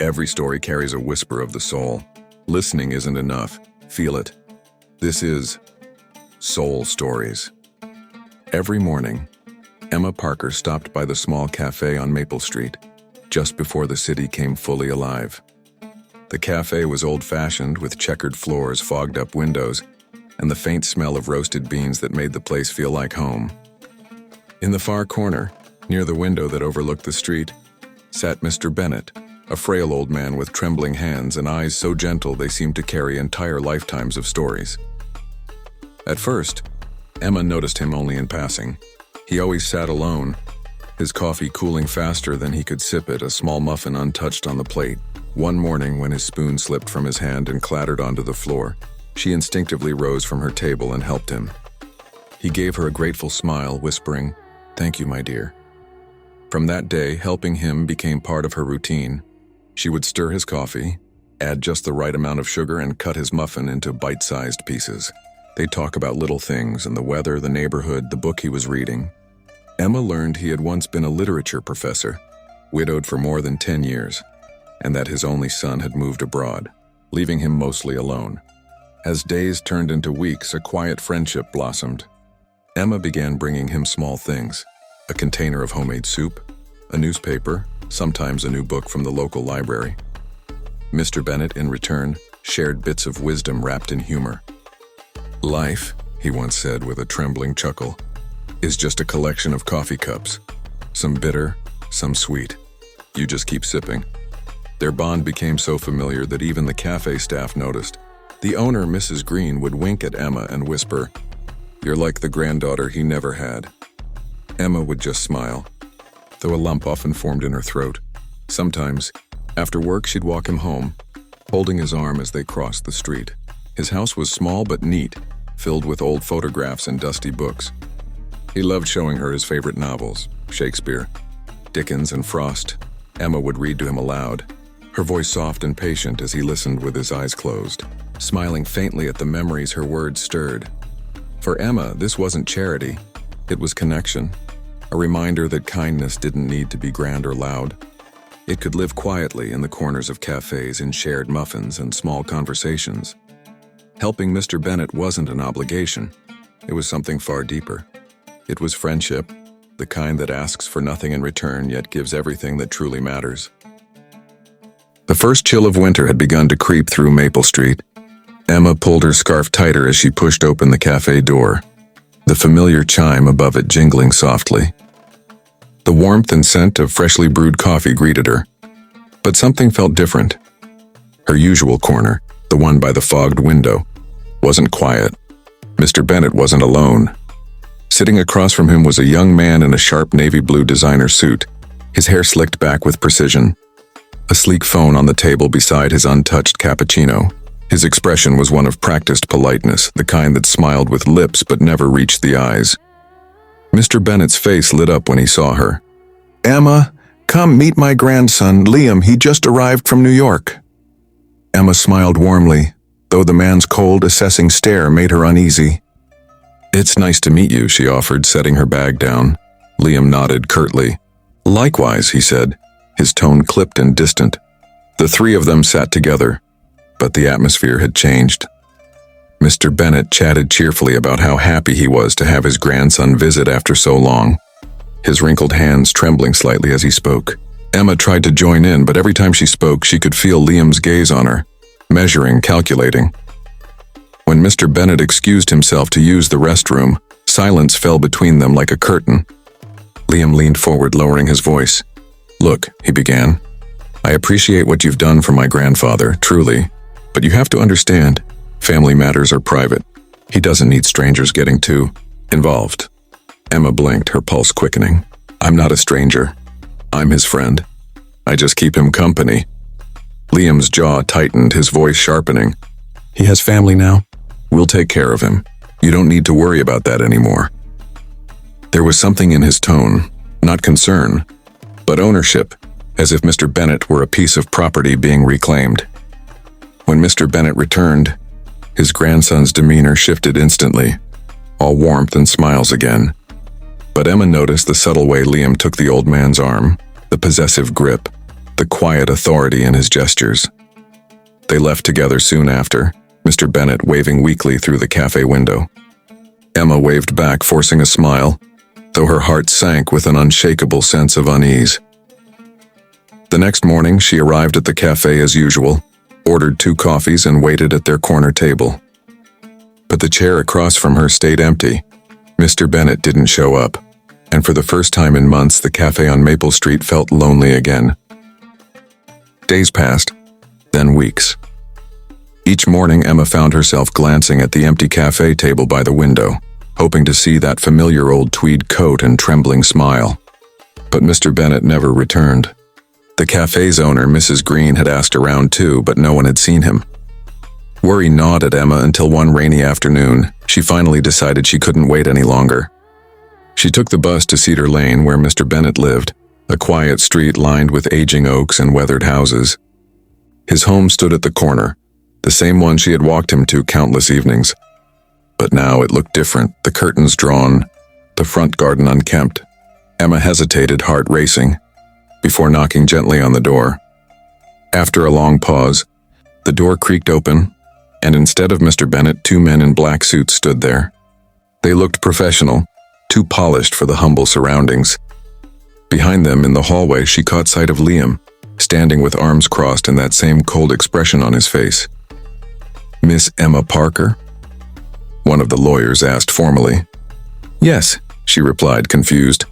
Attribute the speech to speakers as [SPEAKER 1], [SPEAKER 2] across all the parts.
[SPEAKER 1] Every story carries a whisper of the soul. Listening isn't enough. Feel it. This is Soul Stories. Every morning, Emma Parker stopped by the small cafe on Maple Street, just before the city came fully alive. The cafe was old-fashioned with checkered floors, fogged-up windows, and the faint smell of roasted beans that made the place feel like home. In the far corner, near the window that overlooked the street, sat Mr. Bennett, a frail old man with trembling hands and eyes so gentle they seemed to carry entire lifetimes of stories. At first, Emma noticed him only in passing. He always sat alone, his coffee cooling faster than he could sip it, a small muffin untouched on the plate. One morning, when his spoon slipped from his hand and clattered onto the floor, she instinctively rose from her table and helped him. He gave her a grateful smile, whispering, "Thank you, my dear." From that day, helping him became part of her routine. She would stir his coffee, add just the right amount of sugar, and cut his muffin into bite-sized pieces. They'd talk about little things and the weather, the neighborhood, the book he was reading. Emma learned he had once been a literature professor, widowed for more than 10 years, and that his only son had moved abroad, leaving him mostly alone. As days turned into weeks, a quiet friendship blossomed. Emma began bringing him small things: a container of homemade soup, a newspaper, sometimes a new book from the local library. Mr. Bennett, in return, shared bits of wisdom wrapped in humor. "Life," he once said with a trembling chuckle, "is just a collection of coffee cups. Some bitter, some sweet. You just keep sipping." Their bond became so familiar that even the cafe staff noticed. The owner, Mrs. Green, would wink at Emma and whisper, "You're like the granddaughter he never had." Emma would just smile, though a lump often formed in her throat. Sometimes, after work, she'd walk him home, holding his arm as they crossed the street. His house was small but neat, filled with old photographs and dusty books. He loved showing her his favorite novels, Shakespeare, Dickens, and Frost. Emma would read to him aloud, her voice soft and patient as he listened with his eyes closed, smiling faintly at the memories her words stirred. For Emma, this wasn't charity, it was connection, a reminder that kindness didn't need to be grand or loud. It could live quietly in the corners of cafes, in shared muffins and small conversations. Helping Mr. Bennett wasn't an obligation, it was something far deeper. It was friendship, the kind that asks for nothing in return yet gives everything that truly matters. The first chill of winter had begun to creep through Maple Street. Emma pulled her scarf tighter as she pushed open the cafe door, the familiar chime above it jingling softly. The warmth and scent of freshly brewed coffee greeted her, but something felt different. Her usual corner, the one by the fogged window, wasn't quiet. Mr. Bennett wasn't alone. Sitting across from him was a young man in a sharp navy blue designer suit, his hair slicked back with precision. A sleek phone on the table beside his untouched cappuccino. His expression was one of practiced politeness, the kind that smiled with lips but never reached the eyes. Mr. Bennett's face lit up when he saw her. "Emma, come meet my grandson, Liam. He just arrived from New York." Emma smiled warmly, though the man's cold, assessing stare made her uneasy. "It's nice to meet you," she offered, setting her bag down. Liam nodded curtly. "Likewise," he said, his tone clipped and distant. The three of them sat together, but the atmosphere had changed. Mr. Bennett chatted cheerfully about how happy he was to have his grandson visit after so long, his wrinkled hands trembling slightly as he spoke. Emma tried to join in, but every time she spoke, she could feel Liam's gaze on her, measuring, calculating. When Mr. Bennett excused himself to use the restroom, silence fell between them like a curtain. Liam leaned forward, lowering his voice. "Look," he began, "I appreciate what you've done for my grandfather, truly, but you have to understand, family matters are private. He doesn't need strangers getting too involved." Emma blinked, her pulse quickening. "I'm not a stranger. I'm his friend. I just keep him company." Liam's jaw tightened, his voice sharpening. "He has family now. We'll take care of him. You don't need to worry about that anymore." There was something in his tone, not concern, but ownership, as if Mr. Bennett were a piece of property being reclaimed. When Mr. Bennett returned, his grandson's demeanor shifted instantly, all warmth and smiles again. But Emma noticed the subtle way Liam took the old man's arm, the possessive grip. the quiet authority in his gestures. They left together soon after, Mr. Bennet waving weakly through the cafe window. Emma waved back, forcing a smile, though her heart sank with an unshakable sense of unease. The next morning, she arrived at the cafe as usual, ordered 2 coffees and waited at their corner table. But the chair across from her stayed empty. Mr. Bennet didn't show up, and for the first time in months, the cafe on Maple Street felt lonely again. Days passed, then weeks. Each morning, Emma found herself glancing at the empty cafe table by the window, hoping to see that familiar old tweed coat and trembling smile. But Mr. Bennet never returned. The cafe's owner, Mrs. Green, had asked around too, but no one had seen him. Worry gnawed at Emma until one rainy afternoon, she finally decided she couldn't wait any longer. She took the bus to Cedar Lane, where Mr. Bennet lived, a quiet street lined with aging oaks and weathered houses. His home stood at the corner, the same one she had walked him to countless evenings. But now it looked different, the curtains drawn, the front garden unkempt. Emma hesitated, heart racing, before knocking gently on the door. After a long pause, the door creaked open, and instead of Mr. Bennet, 2 men in black suits stood there. They looked professional, too polished for the humble surroundings. Behind them in the hallway, she caught sight of Liam, standing with arms crossed and that same cold expression on his face. "Miss Emma Parker?" one of the lawyers asked formally. "Yes," she replied, confused.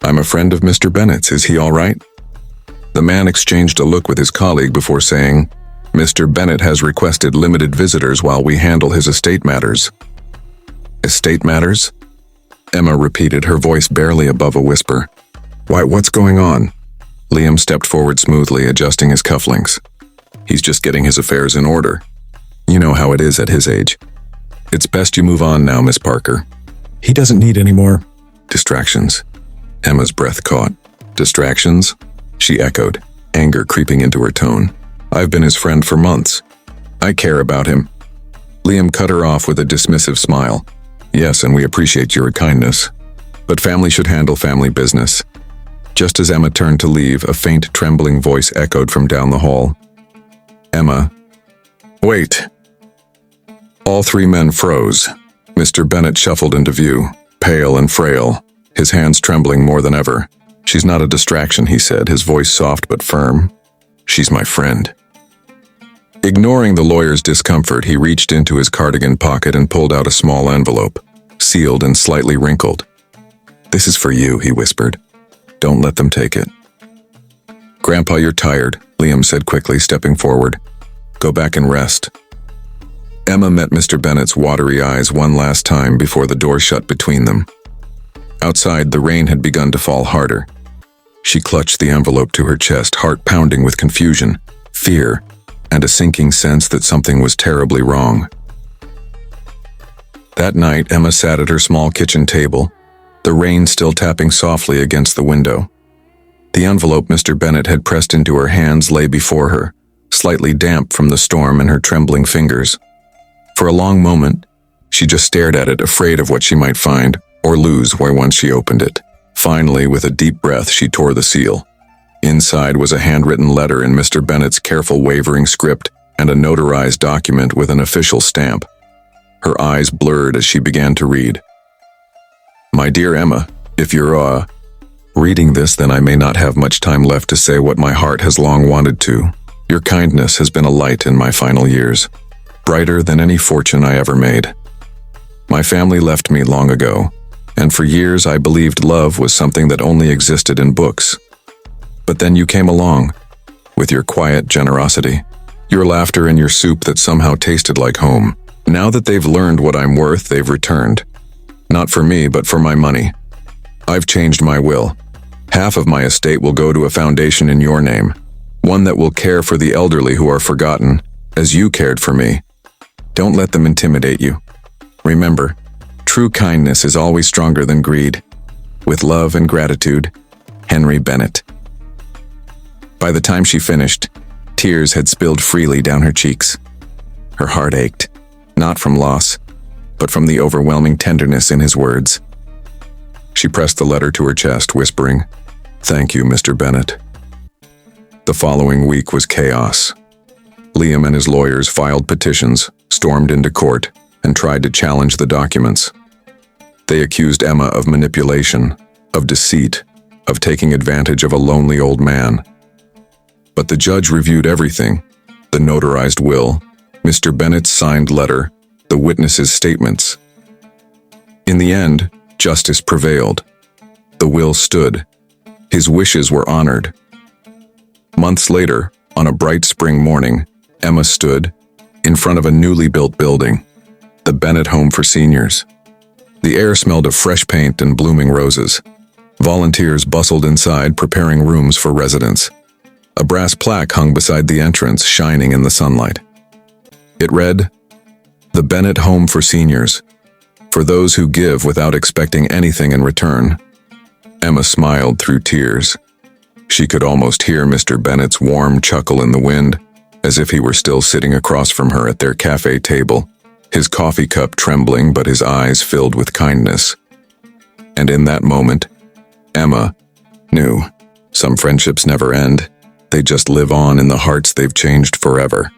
[SPEAKER 1] "I'm a friend of Mr. Bennet's. Is he all right?" The man exchanged a look with his colleague before saying, "Mr. Bennet has requested limited visitors while we handle his estate matters." "Estate matters?" Emma repeated, her voice barely above a whisper. "Why, what's going on?" Liam stepped forward smoothly, adjusting his cufflinks. "He's just getting his affairs in order. You know how it is at his age. It's best you move on now, Miss Parker. He doesn't need any more distractions." Emma's breath caught. "Distractions?" she echoed, anger creeping into her tone. "I've been his friend for months. I care about him." Liam cut her off with a dismissive smile. "Yes, and we appreciate your kindness. But family should handle family business." Just as Emma turned to leave, a faint, trembling voice echoed from down the hall. "Emma, wait." All 3 men froze. Mr. Bennet shuffled into view, pale and frail, his hands trembling more than ever. "She's not a distraction," he said, his voice soft but firm. "She's my friend." Ignoring the lawyer's discomfort, he reached into his cardigan pocket and pulled out a small envelope, sealed and slightly wrinkled. "This is for you," he whispered. "Don't let them take it." "Grandpa, you're tired," Liam said quickly, stepping forward. "Go back and rest." Emma met Mr. Bennet's watery eyes one last time before the door shut between them. Outside, the rain had begun to fall harder. She clutched the envelope to her chest, heart pounding with confusion, fear, and a sinking sense that something was terribly wrong. That night, Emma sat at her small kitchen table, the rain still tapping softly against the window. The envelope Mr. Bennet had pressed into her hands lay before her, slightly damp from the storm in her trembling fingers. For a long moment, she just stared at it, afraid of what she might find or lose once she opened it. Finally, with a deep breath, she tore the seal. Inside was a handwritten letter in Mr. Bennet's careful wavering script and a notarized document with an official stamp. Her eyes blurred as she began to read. "My dear Emma, if you're, reading this, then I may not have much time left to say what my heart has long wanted to. Your kindness has been a light in my final years, brighter than any fortune I ever made. My family left me long ago, and for years I believed love was something that only existed in books. But then you came along, with your quiet generosity, your laughter and your soup that somehow tasted like home. Now that they've learned what I'm worth, they've returned. Not for me, but for my money. I've changed my will. Half of my estate will go to a foundation in your name, one that will care for the elderly who are forgotten, as you cared for me. Don't let them intimidate you. Remember, true kindness is always stronger than greed. With love and gratitude, Henry Bennet." By the time she finished, tears had spilled freely down her cheeks. Her heart ached, not from loss, but from the overwhelming tenderness in his words. She pressed the letter to her chest, whispering, "Thank you, Mr. Bennet." The following week was chaos. Liam and his lawyers filed petitions, stormed into court, and tried to challenge the documents. They accused Emma of manipulation, of deceit, of taking advantage of a lonely old man. But the judge reviewed everything: the notarized will, Mr. Bennett's signed letter, the witnesses' statements. In the end, justice prevailed. The will stood. His wishes were honored. Months later, on a bright spring morning, Emma stood in front of a newly built building, the Bennett Home for Seniors. The air smelled of fresh paint and blooming roses. Volunteers bustled inside, preparing rooms for residents. A brass plaque hung beside the entrance, shining in the sunlight. It read, "The Bennett Home for Seniors, for those who give without expecting anything in return." Emma smiled through tears. She could almost hear Mr. Bennett's warm chuckle in the wind, as if he were still sitting across from her at their cafe table, his coffee cup trembling but his eyes filled with kindness. And in that moment, Emma knew some friendships never end. They just live on in the hearts they've changed forever.